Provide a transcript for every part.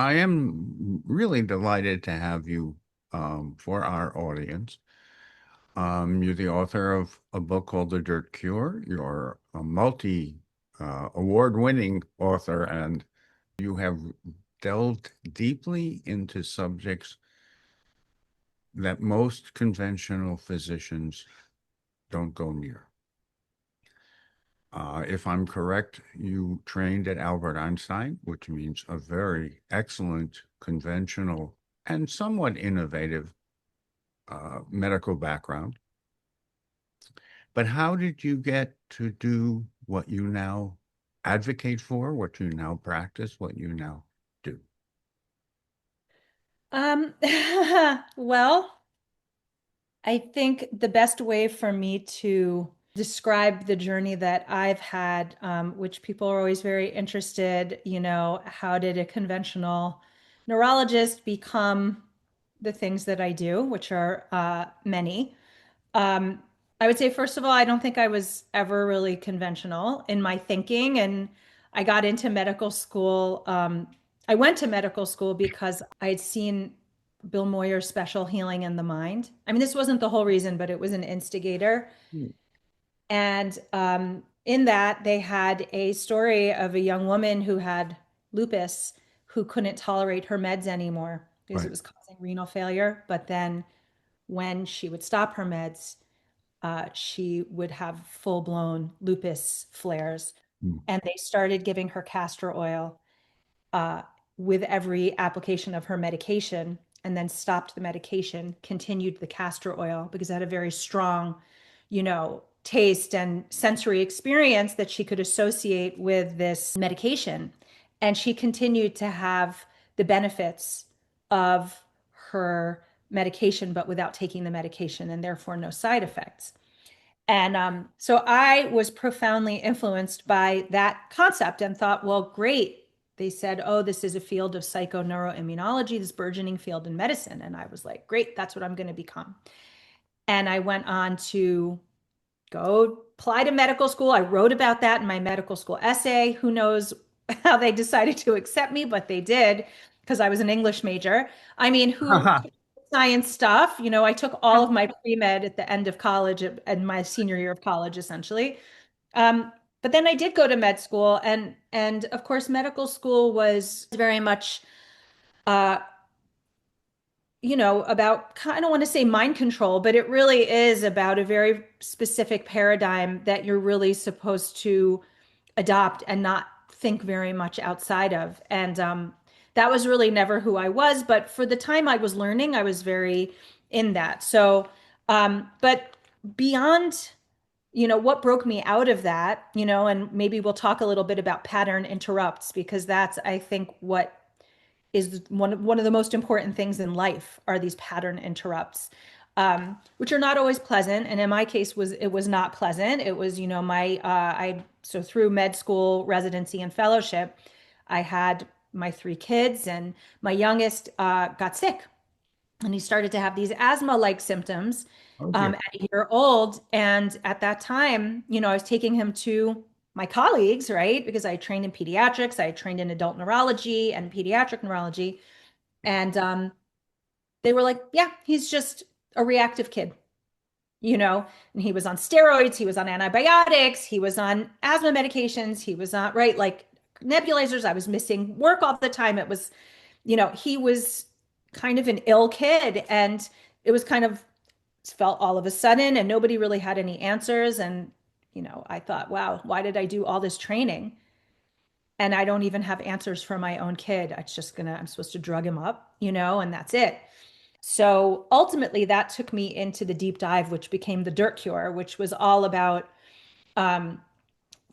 I am really delighted to have you for our audience. You're the author of a book called The Dirt Cure. You're a award-winning author, and you have delved deeply into subjects that most conventional physicians don't go near. If I'm correct, you trained at Albert Einstein, which means a very excellent, conventional, and somewhat innovative medical background. But how did you get to do what you now advocate for, what you now practice, what you now do? Um, well, I think the best way for me to describe the journey that I've had, which people are always very interested, how did a conventional neurologist become the things that I do, which are many. Um, I would say, first of all, I don't think I was ever really conventional in my thinking. And I got into medical school. I went to medical school because I had seen Bill Moyer's special Healing in the Mind. I mean, this wasn't the whole reason, but it was an instigator. Hmm. And in that, they had a story of a young woman who had lupus who couldn't tolerate her meds anymore because it Right. was causing renal failure. But then when she would stop her meds, she would have full-blown lupus flares. Hmm. And they started giving her castor oil uh, with every application of her medication, and then stopped the medication, continued the castor oil because it had a very strong, taste and sensory experience that she could associate with this medication. And she continued to have the benefits of her medication, but without taking the medication and therefore no side effects. And so I was profoundly influenced by that concept and thought, well, great. They said, oh, this is a field of psychoneuroimmunology, this burgeoning field in medicine. And I was like, great, that's what I'm going to become. And I went on to go apply to medical school. I wrote about that in my medical school essay. Who knows how they decided to accept me, but they did because I was an English major. I mean, who science stuff? I took all of my pre-med at the end of college and my senior year of college, essentially. But then I did go to med school, and of course, medical school was very much uh, about, I don't want to say mind control, but it really is about a very specific paradigm that you're really supposed to adopt and not think very much outside of. And that was really never who I was. But for the time I was learning, I was very in that. So, but beyond, what broke me out of that, and maybe we'll talk a little bit about pattern interrupts because that's, I think, what is one of the most important things in life are these pattern interrupts, which are not always pleasant. And in my case, it was not pleasant. It was, so through med school, residency, and fellowship, I had my three kids, and my youngest got sick, and he started to have these asthma-like symptoms Oh dear. at a year old. And at that time, I was taking him to my colleagues, right? Because I trained in pediatrics, I trained in adult neurology and pediatric neurology. And they were like, yeah, he's just a reactive kid, and he was on steroids, he was on antibiotics, he was on asthma medications, he was on, right, like nebulizers. I was missing work all the time. It was, he was kind of an ill kid. And it was kind of felt all of a sudden, and nobody really had any answers. And, I thought, wow, why did I do all this training? And I don't even have answers for my own kid. I'm supposed to drug him up, and that's it. So ultimately, that took me into the deep dive, which became the Dirt Cure, which was all about um,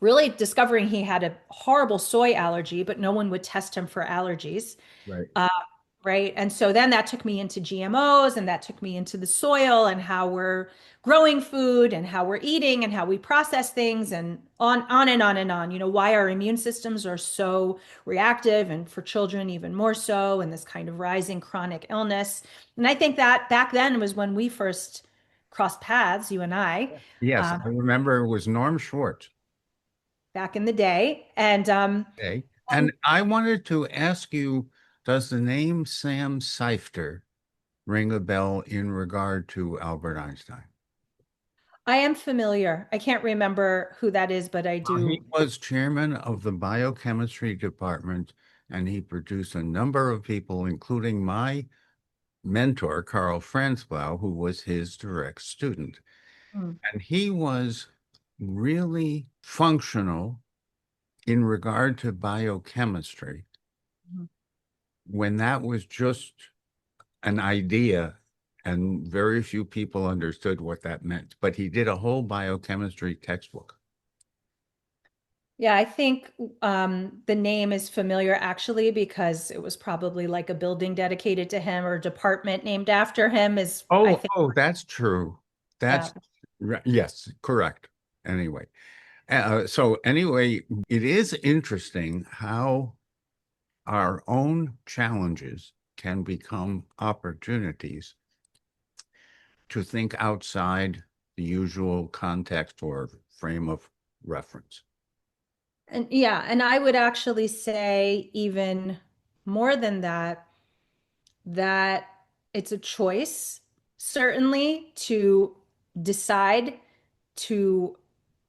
really discovering he had a horrible soy allergy, but no one would test him for allergies. Right. Uh, right. And so then that took me into GMOs, and that took me into the soil and how we're growing food and how we're eating and how we process things, and on and on and on. Why our immune systems are so reactive, and for children even more so, and this kind of rising chronic illness. And I think that back then was when we first crossed paths, you and I, Yes, um, I remember it was Norm Schwartz. back in the day. And Okay. And I wanted to ask you Does the name Sam Seifter ring a bell in regard to Albert Einstein? I am familiar. I can't remember who that is, but I He do. was chairman of the biochemistry department, and he produced a number of people, including my mentor, Carl Franzblau, who was his direct student. Hmm. And he was really functional in regard to biochemistry when that was just an idea and very few people understood what that meant. But he did a whole biochemistry textbook. Yeah, I think the name is familiar actually because it was probably like a building dedicated to him or a department named after him is I think That's true. yeah. That's yes, correct. Anyway, so anyway, it is interesting how our own challenges can become opportunities to think outside the usual context or frame of reference. And yeah, and I would actually say even more than that, that it's a choice, certainly, to decide to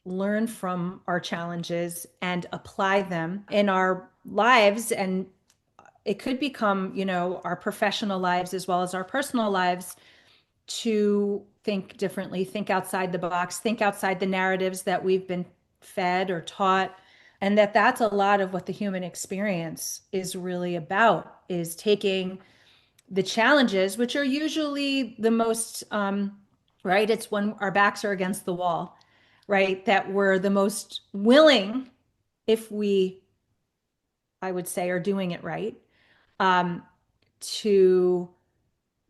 learn from our challenges and apply them in our lives. And it could become, our professional lives as well as our personal lives to think differently, think outside the box, think outside the narratives that we've been fed or taught. And that's a lot of what the human experience is really about, is taking the challenges, which are usually the most, right? It's when our backs are against the wall, right? That we're the most willing, if we, I would say, are doing it right, um, to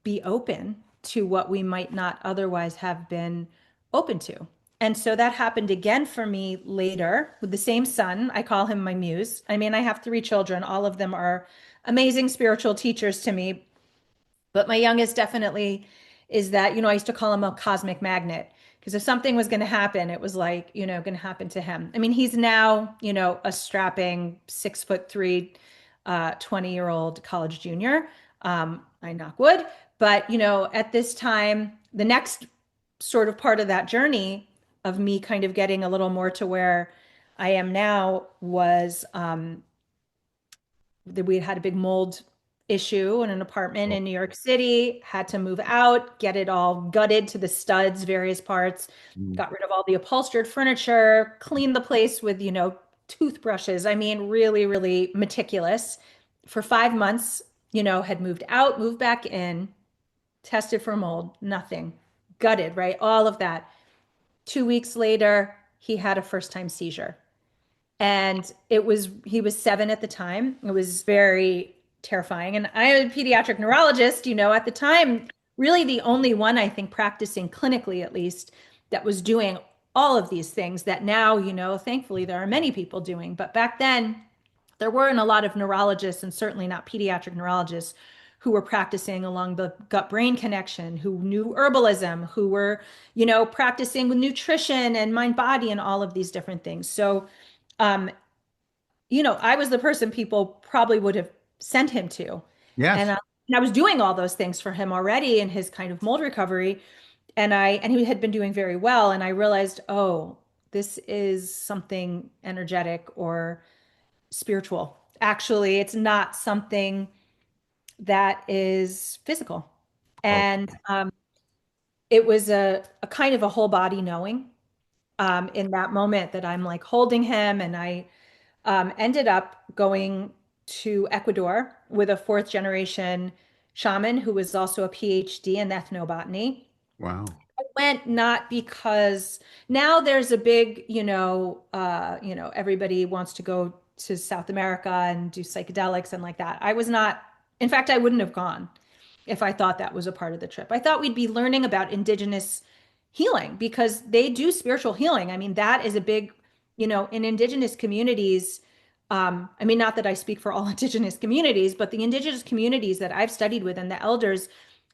be open to what we might not otherwise have been open to. And so that happened again for me later with the same son. I call him my muse. I mean, I have three children. All of them are amazing spiritual teachers to me. But my youngest definitely is that, I used to call him a cosmic magnet because if something was going to happen, it was like, going to happen to him. I mean, he's now, a strapping 6'3", 20-year-old college junior. I knock wood. But, at this time, the next sort of part of that journey of me kind of getting a little more to where I am now was that we had a big mold issue in an apartment Oh, in New York City, had to move out, get it all gutted to the studs, various parts, mm, got rid of all the upholstered furniture, cleaned the place with, toothbrushes. I mean, really, really meticulous. For 5 months, had moved out, moved back in, tested for mold, nothing, gutted, right? All of that. 2 weeks later, he had a first time seizure. And he was 7 at the time. It was very terrifying. And I am a pediatric neurologist, at the time, really the only one I think practicing clinically at least that was doing all of these things that now, thankfully there are many people doing. But back then, there weren't a lot of neurologists and certainly not pediatric neurologists who were practicing along the gut brain connection, who knew herbalism, who were, practicing with nutrition and mind body and all of these different things. So, um, I was the person people probably would have sent him to. And, yes, uh, and I was doing all those things for him already in his kind of mold recovery. And he had been doing very well. And I realized, oh, this is something energetic or spiritual. Actually, it's not something that is physical. oh, And it was a kind of a whole body knowing in that moment that I'm like holding him. And I ended up going to Ecuador with a fourth generation shaman who was also a PhD in ethnobotany. wow. I went not because now there's a big, everybody wants to go to South America and do psychedelics and like that. I was not, in fact, I wouldn't have gone if I thought that was a part of the trip. I thought we'd be learning about indigenous healing because they do spiritual healing. I mean, that is a big, in indigenous communities. I mean, not that I speak for all indigenous communities, but the indigenous communities that I've studied with and the elders,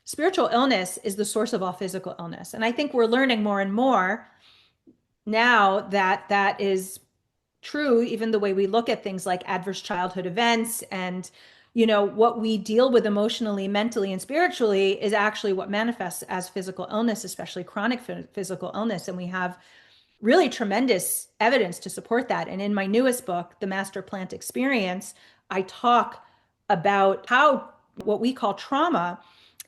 spiritual illness is the source of all physical illness. And I think we're learning more and more now that is true, even the way we look at things like adverse childhood events and what we deal with emotionally, mentally, and spiritually is actually what manifests as physical illness, especially chronic physical illness. And we have really tremendous evidence to support that. And in my newest book, The Master Plant Experience, I talk about how what we call trauma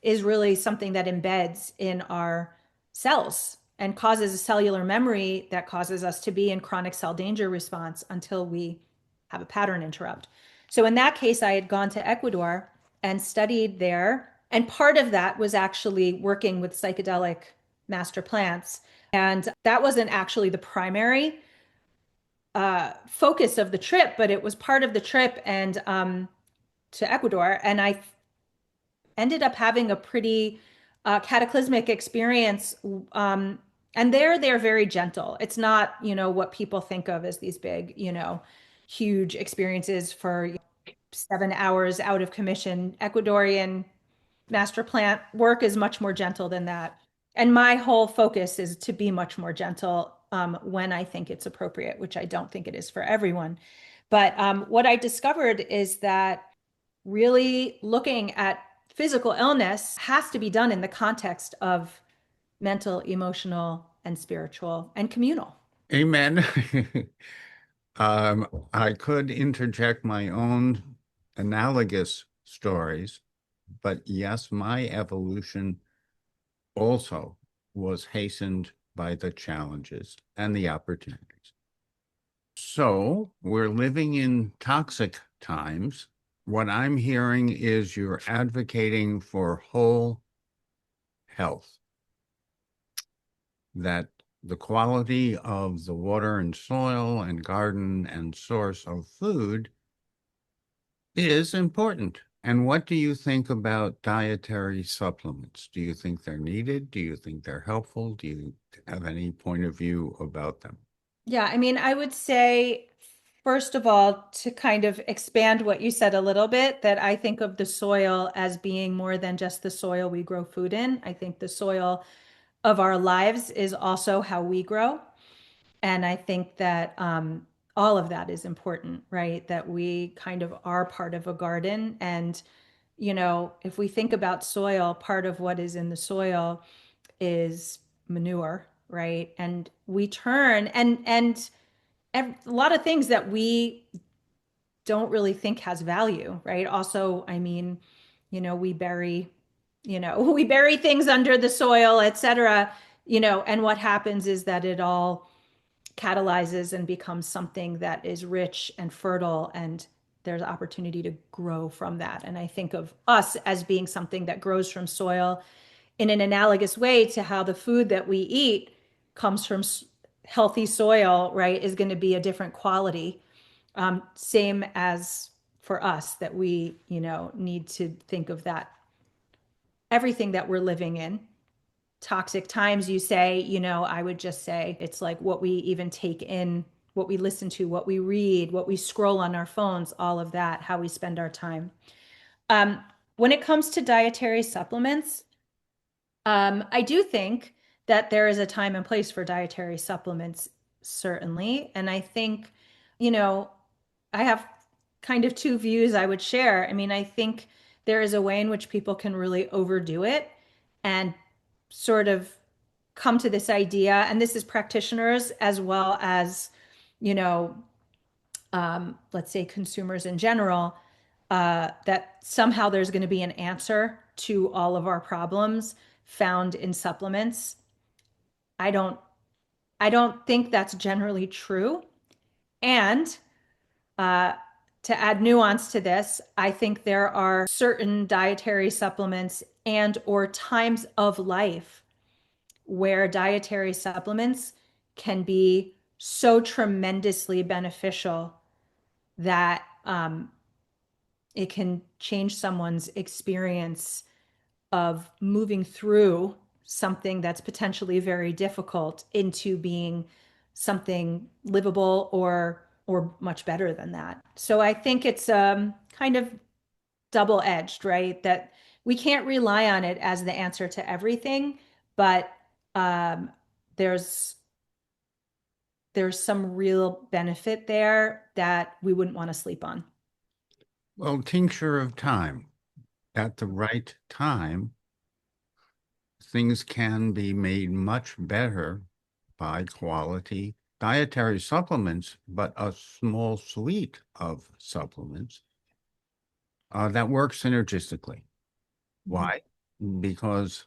is really something that embeds in our cells and causes a cellular memory that causes us to be in chronic cell danger response until we have a pattern interrupt. So in that case, I had gone to Ecuador and studied there. And part of that was actually working with psychedelic master plants. And that wasn't actually the primary focus of the trip, but it was part of the trip and to Ecuador. And I ended up having a pretty cataclysmic experience. And they're very gentle. It's not, what people think of as these big, huge experiences for 7 hours out of commission. Ecuadorian master plant work is much more gentle than that. And my whole focus is to be much more gentle when I think it's appropriate, which I don't think it is for everyone. But what I discovered is that really looking at physical illness has to be done in the context of mental, emotional, and spiritual and communal. Amen. I could interject my own analogous stories, but yes, my evolution also was hastened by the challenges and the opportunities. So we're living in toxic times. What I'm hearing is you're advocating for whole health, that the quality of the water and soil and garden and source of food is important. And what do you think about dietary supplements? Do you think they're needed? Do you think they're helpful? Do you have any point of view about them? Yeah, I mean, I would say, first of all, to kind of expand what you said a little bit, that I think of the soil as being more than just the soil we grow food in. I think the soil of our lives is also how we grow. And I think that all of that is important, right? That we kind of are part of a garden. And, if we think about soil, part of what is in the soil is manure, right? And we turn and a lot of things that we don't really think has value, right? Also, I mean, we bury, we bury things under the soil, et cetera, and what happens is that it all catalyzes and becomes something that is rich and fertile, and there's opportunity to grow from that. And I think of us as being something that grows from soil in an analogous way to how the food that we eat comes from healthy soil, right, is going to be a different quality. Same as for us, that we, need to think of that, everything that we're living in. Toxic times, you say, I would just say it's like what we even take in, what we listen to, what we read, what we scroll on our phones, all of that, how we spend our time. Um, when it comes to dietary supplements, I do think that there is a time and place for dietary supplements, certainly. And I think, you know, I have kind of two views I would share. I mean, I think there is a way in which people can really overdo it and sort of come to this idea, and this is practitioners as well as, you know, let's say consumers in general, that somehow there's going to be an answer to all of our problems found in supplements. I don't I don't think that's generally true. And uh, to add nuance to this, I think there are certain dietary supplements and or times of life where dietary supplements can be so tremendously beneficial that it can change someone's experience of moving through something that's potentially very difficult into being something livable or much better than that. So I think it's kind of double-edged, right? That we can't rely on it as the answer to everything, but um, there's there's some real benefit there that we wouldn't want to sleep on. Well, tincture of time. At the right time, things can be made much better by quality dietary supplements, but a small suite of supplements that work synergistically. Mhm. Why? Because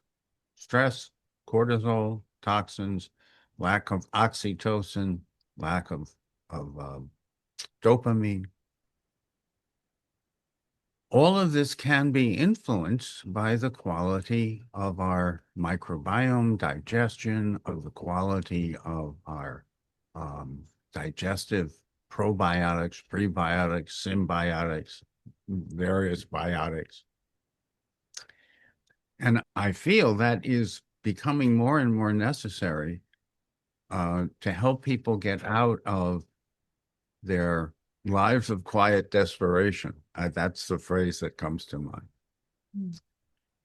stress, cortisol, toxins, lack of oxytocin, lack of dopamine, all of this can be influenced by the quality of our microbiome, digestion, of the quality of our digestive probiotics, prebiotics, symbiotics, various biotics. And I feel that is becoming more and more necessary to help people get out of their lives of quiet desperation. That's the phrase that comes to mind. Mm.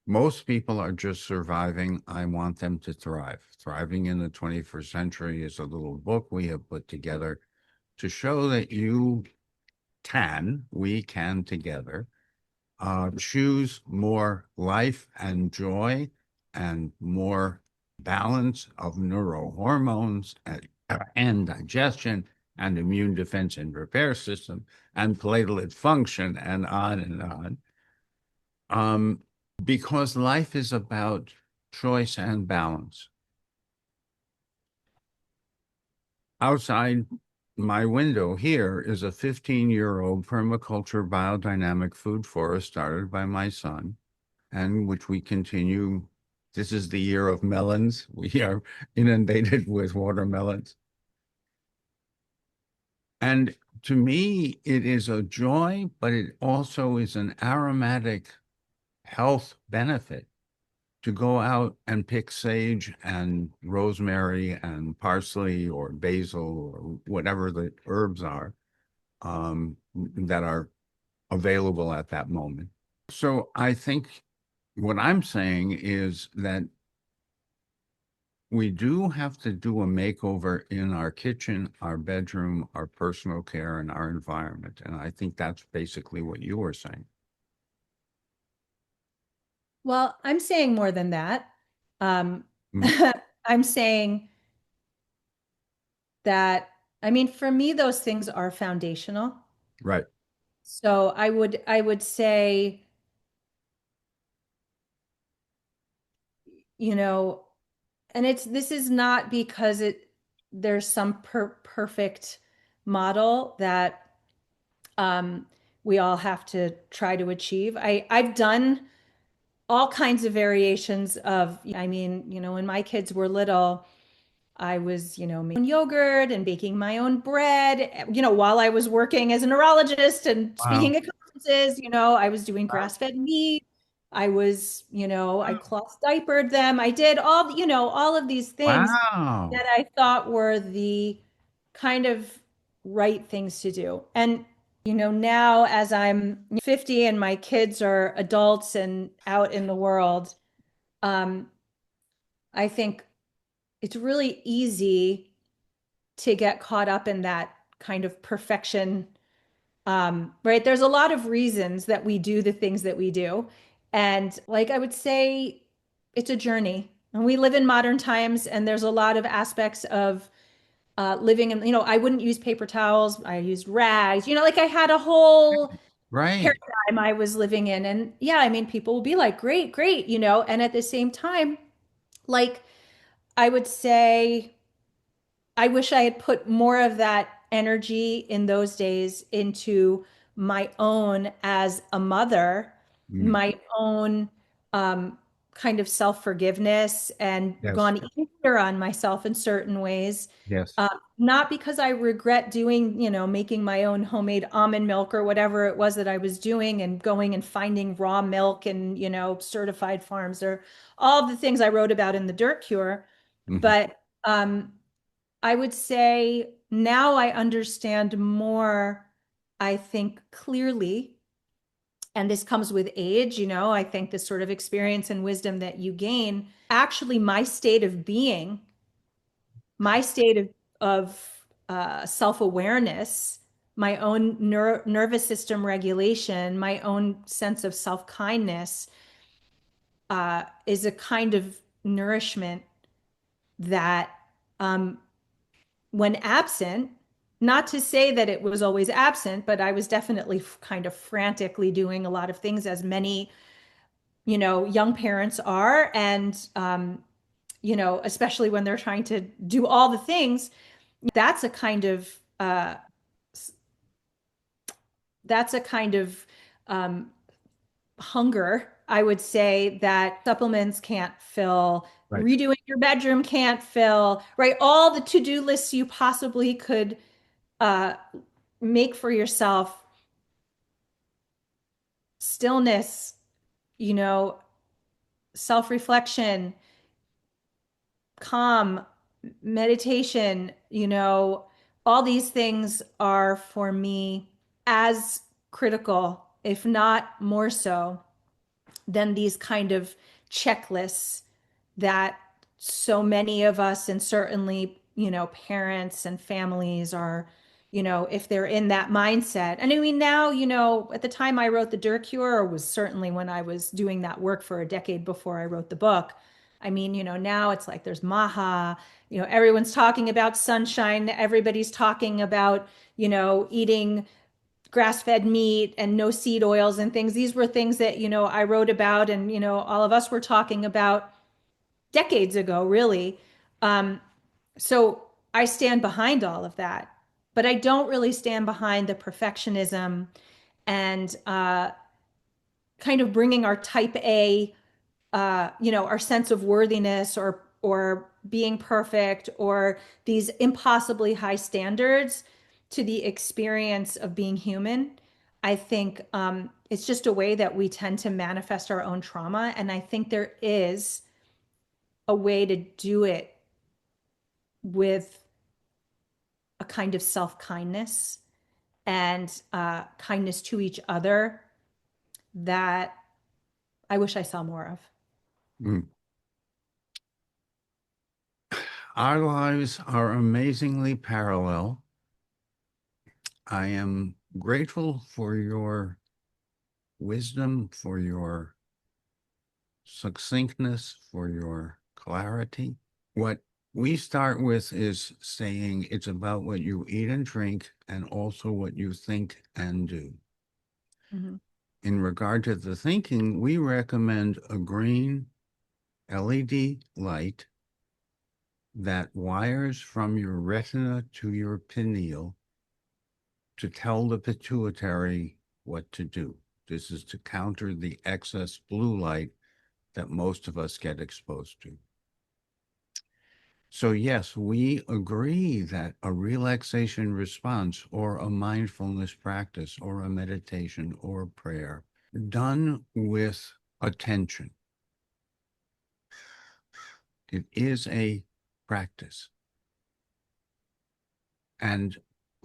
Most people are just surviving. I want them to thrive. Thriving in the 21st Century is a little book we have put together to show that we can together choose more life and joy and more balance of neurohormones and digestion and immune defense and repair system and platelet function and on and on. Um, because life is about choice and balance. Outside my window here is a 15-year-old permaculture biodynamic food forest started by my son, and which we continue. This is the year of melons. We are inundated with watermelons. And to me, it is a joy, but it also is an aromatic health benefit to go out and pick sage and rosemary and parsley or basil or whatever the herbs are that are available at that moment. So I think what I'm saying is that we do have to do a makeover in our kitchen, our bedroom, our personal care, and our environment. And I think that's basically what you were saying. Well, I'm saying more than that. Um, Mm, I'm saying that, I mean, for me, those things are foundational. right. So I would say, you know, and this is not because there's some perfect model that um, we all have to try to achieve. I've done all kinds of variations of, I mean, when my kids were little, I was, making my own yogurt and baking my own bread, while I was working as a neurologist and Wow. speaking at conferences, I was doing grass-fed meat. I was, I cloth diapered them. I did all of these things Wow. that I thought were the kind of right things to do. And, now as I'm 50 and my kids are adults and out in the world, um, I think it's really easy to get caught up in that kind of perfection. Right? There's a lot of reasons that we do the things that we do. And like I would say, it's a journey. And we live in modern times, and there's a lot of aspects of living in, I wouldn't use paper towels. I used rags, like I had a whole Right. paradigm I was living in. And yeah, I mean, people will be like, great, great, and at the same time, like I would say, I wish I had put more of that energy in those days into my own as a mother, Mm, my own kind of self-forgiveness, and yes. gone easier on myself in certain ways. Yes. Uh, Not because I regret doing, making my own homemade almond milk or whatever it was that I was doing and going and finding raw milk and, certified farms or all the things I wrote about in The Dirt Cure. Mhm. But I would say now I understand more, I think clearly, and this comes with age, I think this sort of experience and wisdom that you gain, actually my state of being, my state of self-awareness my own nervous system regulation, my own sense of self-kindness, is a kind of nourishment that, um, when absent, not to say that it was always absent, but I was definitely kind of frantically doing a lot of things, as many, young parents are. And, especially when they're trying to do all the things, that's a kind of, that's a kind of, um, hunger, I would say, that supplements can't fill, Right. redoing your bedroom can't fill, right? All the to-do lists you possibly could uh, make for yourself, stillness, you know, self-reflection, calm, meditation, all these things are for me as critical, if not more so, than these kind of checklists that so many of us, and certainly, parents and families are, if they're in that mindset. And I mean, now, at the time I wrote The Dirt Cure, or was certainly when I was doing that work for a decade before I wrote the book. I mean, now it's like there's Maha, everyone's talking about sunshine, everybody's talking about, eating grass-fed meat and no seed oils and things. These were things that, I wrote about, and, all of us were talking about decades ago, really. Um, so I stand behind all of that, but I don't really stand behind the perfectionism and, kind of bringing our type A, our sense of worthiness, or being perfect, or these impossibly high standards to the experience of being human. I think, it's just a way that we tend to manifest our own trauma, and I think there is a way to do it with a kind of self-kindness and, kindness to each other, that I wish I saw more of. Mm. Our lives are amazingly parallel. I am grateful for your wisdom, for your succinctness, for your clarity. What we start with is saying it's about what you eat and drink, and also what you think and do. Mhm. In regard to the thinking, we recommend a green LED light that wires from your retina to your pineal to tell the pituitary what to do. This is to counter the excess blue light that most of us get exposed to. So, yes, we agree that a relaxation response, or a mindfulness practice, or a meditation, or prayer done with attention, it is a practice. And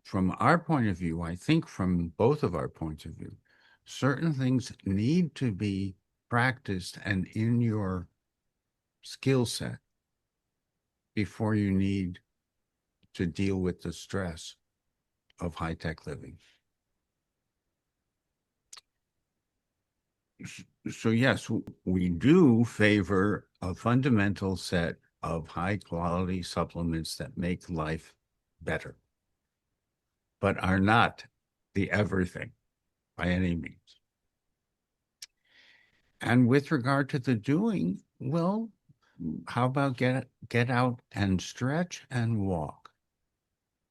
from our point of view, I think from both of our points of view, certain things need to be practiced and in your skill set before you need to deal with the stress of high-tech living. So yes, we do favor a fundamental set of high-quality supplements that make life better, but are not the everything by any means. And with regard to the doing, well, how about get out and stretch and walk?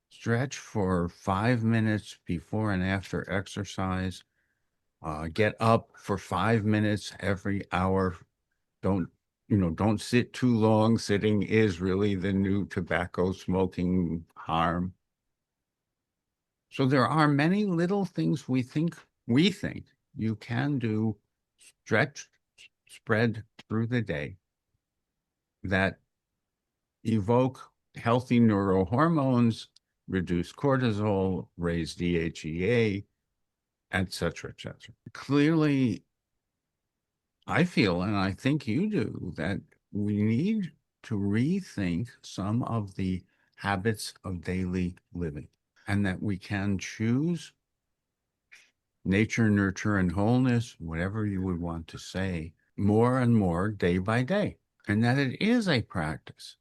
Stretch for 5 minutes before and after exercise. Get up for 5 minutes every hour. Don't, don't sit too long. Sitting is really the new tobacco smoking harm. So there are many little things we think you can do, stretch, spread through the day, that evoke healthy neurohormones, reduce cortisol, raise DHEA, et cetera, et cetera. Clearly, I feel, and I think you do, that we need to rethink some of the habits of daily living. and that we can choose nature, nurture, and wholeness, whatever you would want to say, more and more day by day, and that it is a practice.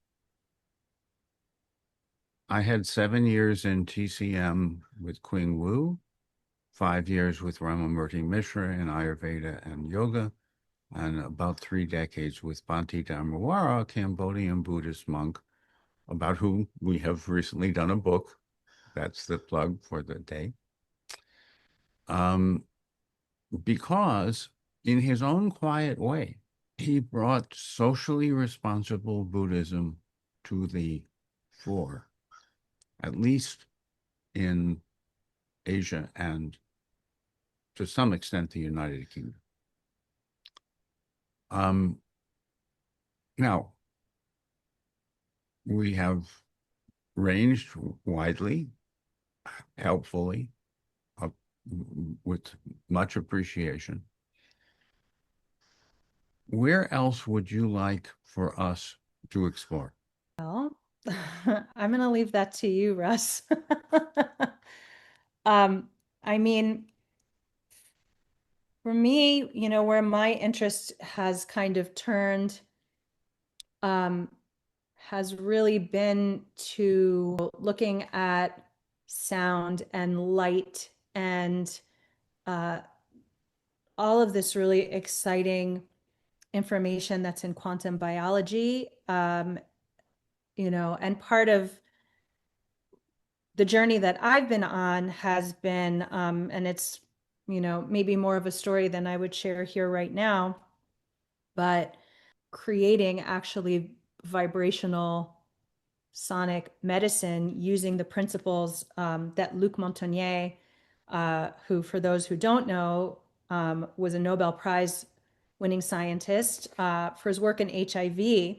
I had 7 years in TCM with Qing Wu, 5 years with Ramamurti Mishra in Ayurveda and yoga, and about 3 decades with Bhante Dharmawara, a Cambodian Buddhist monk, about whom we have recently done a book. That's the plug for the day. Because in his own quiet way, he brought socially responsible Buddhism to the fore, at least in Asia and to some extent the United Kingdom. Now, we have ranged widely, helpfully, uh, with much appreciation. Where else would you like for us to explore? Well, I'm going to leave that to you, Russ. Um, I mean, for me, where my interest has kind of turned, um, has really been to looking at sound and light and uh, all of this really exciting information that's in quantum biology. And part of the journey that I've been on has been, and it's, maybe more of a story than I would share here right now, but creating actually vibrational sonic medicine using the principles that Luc Montagnier, who, for those who don't know, was a Nobel Prize winning scientist for his work in HIV.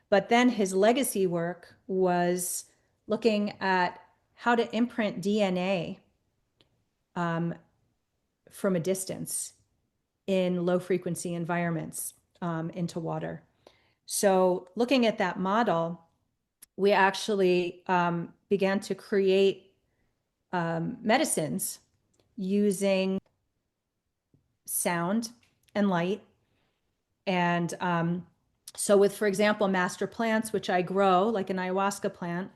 But then his legacy work was looking at how to imprint DNA um, from a distance in low frequency environments into water. So, looking at that model, we actually began to create medicines using sound and light. And so, with, for example, master plants, which I grow like an ayahuasca plant,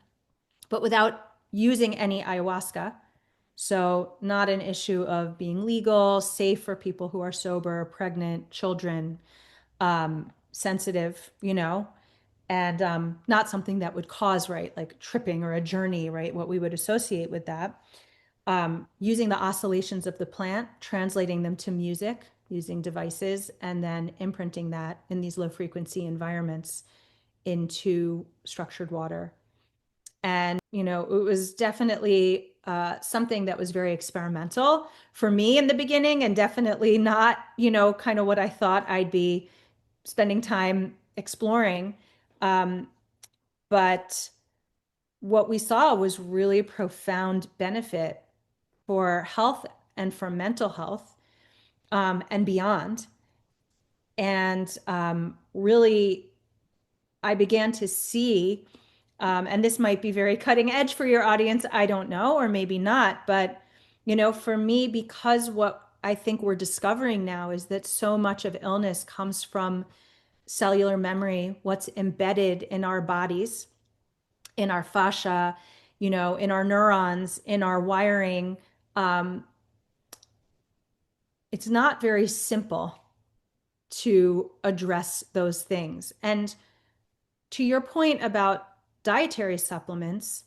but without using any ayahuasca. So, not an issue of being legal, safe for people who are sober, pregnant, children, sensitive, and not something that would cause, right, like tripping or a journey, right, what we would associate with that. Using the oscillations of the plant, translating them to music using devices, and then imprinting that in these low frequency environments into structured water. And, it was definitely something that was very experimental for me in the beginning, and definitely not, kind of what I thought I'd be spending time exploring. Um, but what we saw was really profound benefit for health and for mental health and beyond. And really, I began to see, and this might be very cutting edge for your audience, I don't know, or maybe not, but for me, because what I think we're discovering now is that so much of illness comes from cellular memory, what's embedded in our bodies, in our fascia, in our neurons, in our wiring. Um, it's not very simple to address those things. And to your point about dietary supplements,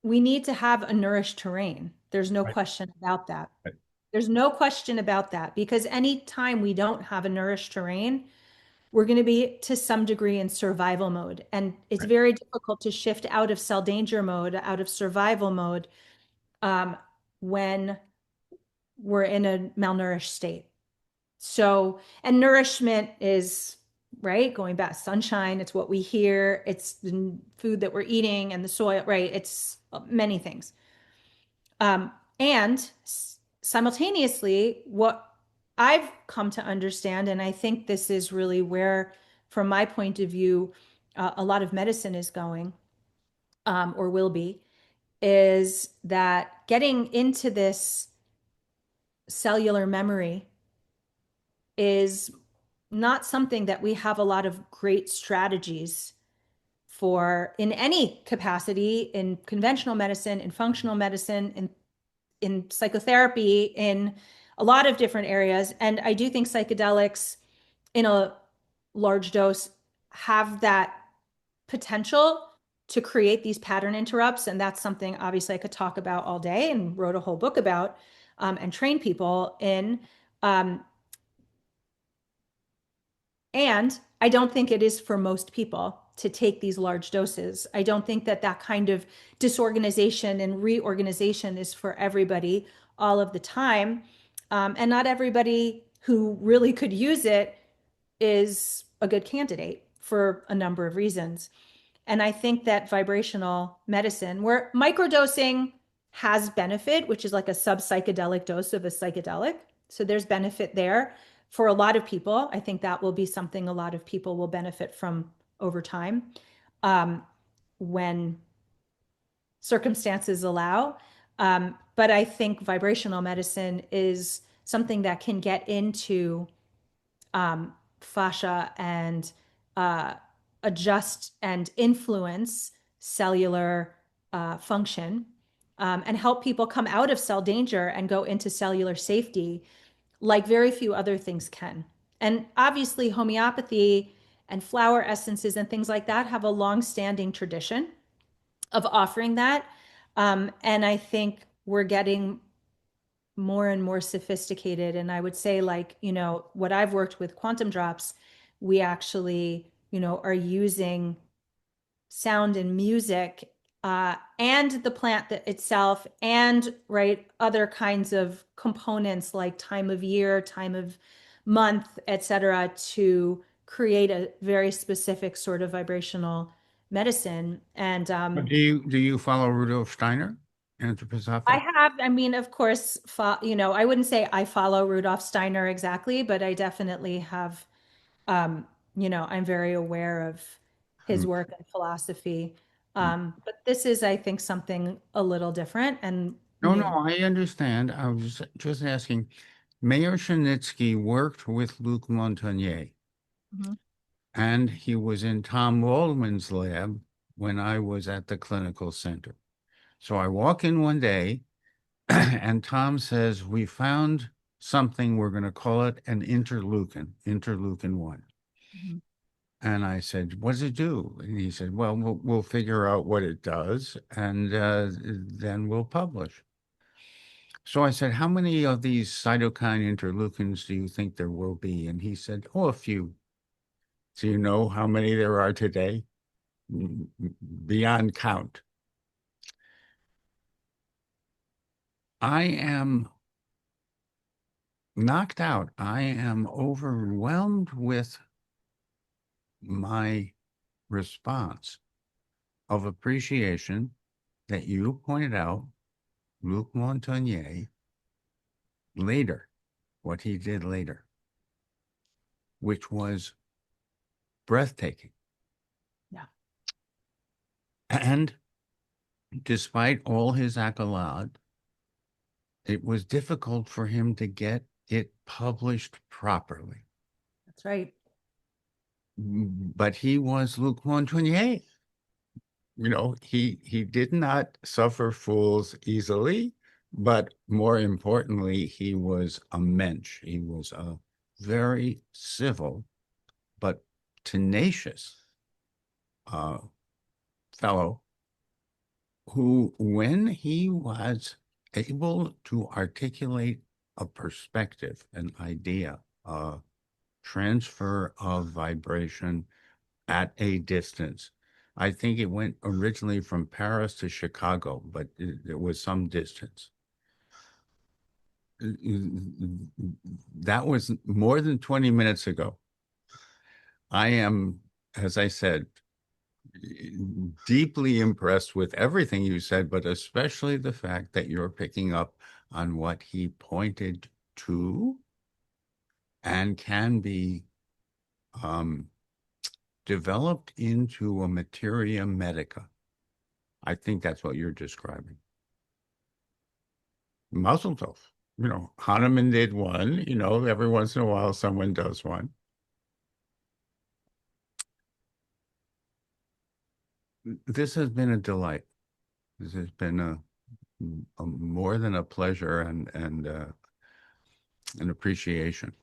we need to have a nourished terrain. There's no Right. question about that. Right. There's no question about that, because anytime we don't have a nourished terrain, we're going to be to some degree in survival mode. And it's Right. very difficult to shift out of cell danger mode, out of survival mode, um, when we're in a malnourished state. So, and nourishment is, right, going back, sunshine, it's what we hear, it's the food that we're eating and the soil, right? It's many things. And simultaneously, what I've come to understand, and I think this is really where, from my point of view, a lot of medicine is going, or will be, is that getting into this cellular memory is not something that we have a lot of great strategies for in any capacity in conventional medicine, in functional medicine, in psychotherapy, in a lot of different areas. And I do think psychedelics in a large dose have that potential to create these pattern interrupts. And that's something obviously I could talk about all day and wrote a whole book about, and train people in. Um, and I don't think it is for most people to take these large doses. I don't think that that kind of disorganization and reorganization is for everybody all of the time. And not everybody who really could use it is a good candidate for a number of reasons. And I think that vibrational medicine, where microdosing has benefit, which is like a sub psychedelic dose of a psychedelic. So there's benefit there for a lot of people. I think that will be something a lot of people will benefit from over time, um, when circumstances allow. But I think vibrational medicine is something that can get into fascia and uh, adjust and influence cellular function, and help people come out of cell danger and go into cellular safety like very few other things can. And obviously, homeopathy and flower essences and things like that have a long-standing tradition of offering that. And I think we're getting more and more sophisticated. And I would say, like, what I've worked with quantum drops, we actually, are using sound and music, and the plant that itself, and right, other kinds of components like time of year, time of month, etc., to create a very specific sort of vibrational medicine. And But do you follow Rudolf Steiner, I anthroposophic? have, I mean, of course, I wouldn't say I follow Rudolf Steiner exactly, but I definitely have, um, I'm very aware of his Hmm. work and philosophy. But this is, I think, something a little different and No, no, new. I understand. I was just asking. Mayor Shinitsky worked with Luc Montagnier, Mhm. and he was in Tom Waldman's lab when I was at the clinical center. So I walk in one day, and Tom says, "We found something. We're going to call it an interleukin 1." Mhm. And I said, "What does it do?" And he said, "Well, we'll figure out what it does, and then we'll publish." So I said, "How many of these cytokine interleukins do you think there will be?" And he said, "Oh, a few." Do you know how many there are today? Beyond count. I am knocked out. I am overwhelmed with my response of appreciation that you pointed out Luc Montagnier later, what he did later, which was breathtaking. Yeah, And despite all his accolade, it was difficult for him to get it published properly. that's right. But he was Luc Montagnier. He did not suffer fools easily, but more importantly, he was a mensch. He was a very civil but tenacious uh, fellow who, when he was able to articulate a perspective, an idea, a transfer of vibration at a distance. I think it went originally from Paris to Chicago, but it was some distance. That was more than 20 minutes ago. I am, as I said, deeply impressed with everything you said, but especially the fact that you're picking up on what he pointed to and can be um, developed into a materia medica. I think that's what you're describing. Mazel tov. Hahnemann did one, every once in a while someone does one. This has been a delight. This has been a more than a pleasure and an appreciation.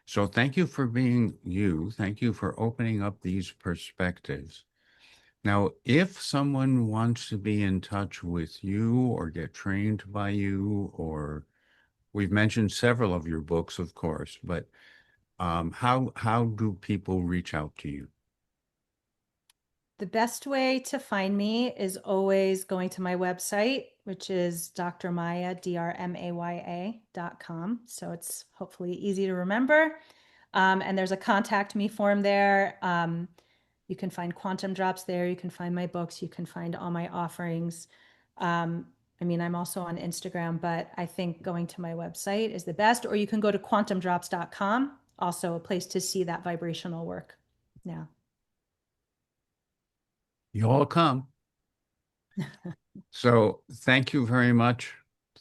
So thank you for being you. Thank you for opening up these perspectives. Now, if someone wants to be in touch with you or get trained by you, or we've mentioned several of your books, of course, but how do people reach out to you? The best way to find me is always going to my website, which is drmaya, drmaya.com. So it's hopefully easy to remember. And there's a contact me form there. You can find quantum drops there. You can find my books. You can find all my offerings. I'm also on Instagram, but I think going to my website is the best, or you can go to quantumdrops.com, also a place to see that vibrational work now. You all come. So thank you very much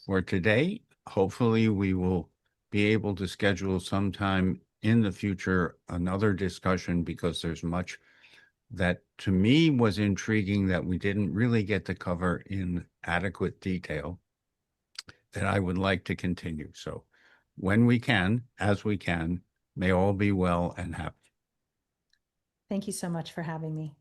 for today. Hopefully we will be able to schedule sometime in the future another discussion, because there's much that to me was intriguing that we didn't really get to cover in adequate detail that I would like to continue. So when we can, as we can, may all be well and happy. Thank you so much for having me.